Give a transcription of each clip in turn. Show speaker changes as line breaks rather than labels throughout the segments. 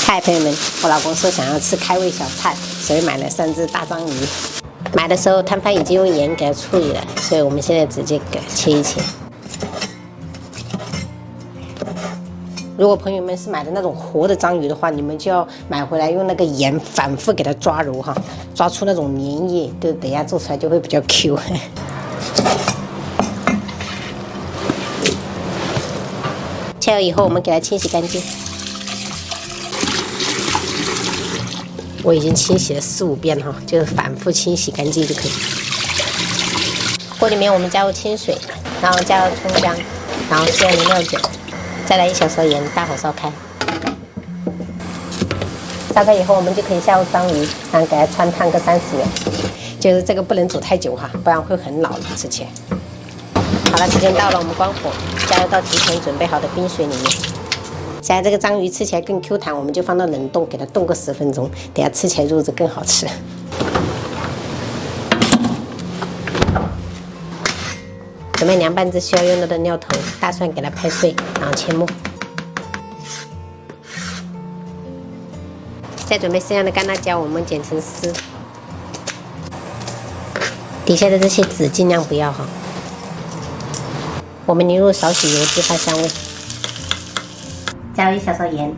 嗨，朋友们，我老公说想要吃开胃小菜，所以买了3只大章鱼。买的时候摊贩已经用盐给它处理了，所以我们现在直接给它切一切。如果朋友们是买的那种活的章鱼的话，你们就要买回来用那个盐反复给它抓揉哈，抓出那种粘液，就等下做出来就会比较 Q。切了以后，我们给它清洗干净。我已经清洗了4、5遍哈，就是反复清洗干净就可以。锅里面我们加入清水，然后加入葱姜，然后适量的料酒，再来1小勺盐，大火烧开。烧开以后，我们就可以下入章鱼，然后给它穿烫个30秒。就是这个不能煮太久哈，不然会很老吃起来。好了，时间到了，我们关火，加入到提前准备好的冰水里面。现在这个章鱼吃起来更 Q 弹，我们就放到冷冻，给它冻个10分钟，等下吃起来肉质更好吃。准备凉拌至需要用到的料头，大蒜给它拍碎，然后切末。再准备适量的干辣椒，我们剪成丝。底下的这些籽尽量不要哈。我们淋入少许油脂发香味。加入1小勺盐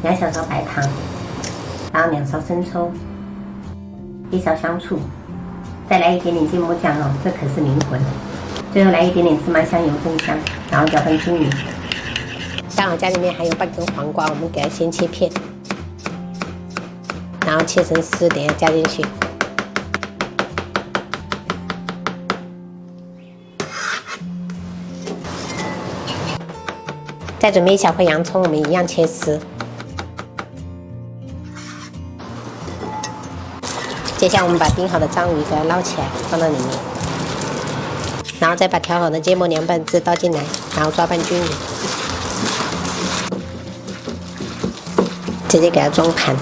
，2小勺白糖，然后2勺生抽，1勺香醋，再来一点点芥末酱哦，这可是灵魂。最后来一点点芝麻香油增香，然后搅拌均匀。刚好家里面还有半根黄瓜，我们给它先切片，然后切成丝，等一下加进去。再准备1小块洋葱，我们一样切丝。接下来我们把冰好的章鱼给它捞起来，放到里面，然后再把调好的芥末凉拌汁倒进来，然后抓拌均匀，直接给它装盘。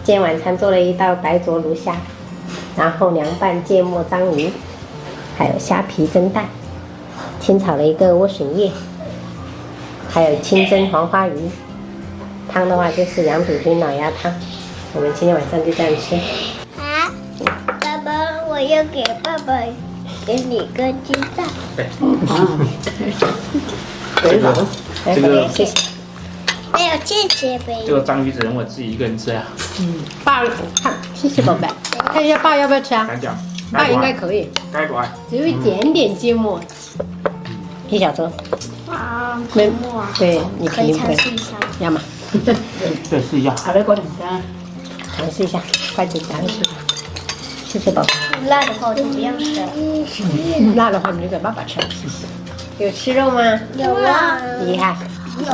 今天晚餐做了一道白灼鲈虾。然后凉拌芥末章鱼，还有虾皮蒸蛋，清炒了一个莴笋叶，还有清蒸黄花鱼。汤的话就是羊肚菌老鸭汤。我们今天晚上就这样吃。
啊，爸爸，我要给爸爸给你个鸡蛋。
这个谢谢。
没有谢谢呗。
这个章鱼只能我自己一个人吃呀。
爸看，谢谢宝贝。看一下爸要不要吃啊？
敢讲，
爸应该可以。
该乖。
只有一点点芥末。1小勺。
啊，芥末啊。
对，你
可以尝试一下。
要吗？
对，试一下。
好的，过来，尝试一下，筷子夹进去。谢谢宝贝。
辣的话我就不要吃了。
辣的话你就给爸爸吃。有吃肉吗？
有啊。
厉害。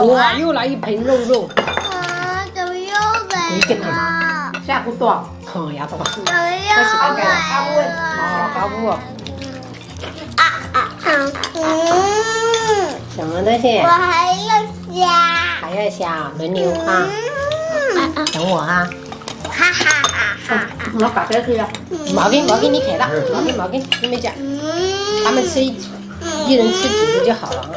哇，又来一盆肉。
啊，怎么又来
你跟他
了？
下不多。哦，牙多。
怎么又来了？
哦，高不？什么东西？
我还要虾。
还要虾，轮流啊。等我哈。
哈哈哈！
我把这个毛巾你给了，毛巾你没讲。他们吃一人吃几只就好了啊。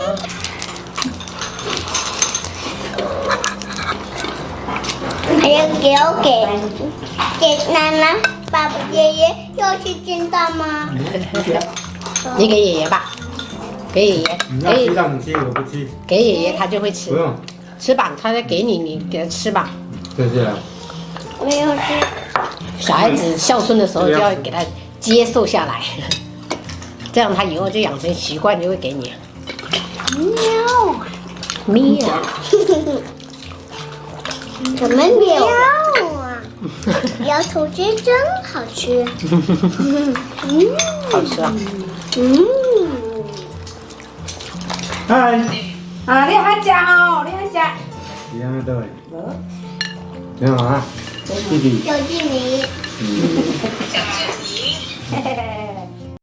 还要给奶奶、爸爸、爷爷要去煎蛋吗？
你给爷爷吧，给爷爷。
你要吃让你吃，我不吃。
给爷爷他就会吃。
不用。
吃吧，他再给你，你给他吃吧。
对对。
没有吃。
小孩子孝顺的时候就要给他接受下来，这样他以后就养成习惯，就会给你。喵。
怎么喵啊？摇头鸡真好吃。
好吃啊。
嗨。
啊，你还食哦，你还食。
你还没到哎。你好啊，弟弟。
小弟弟。
嘿嘿嘿。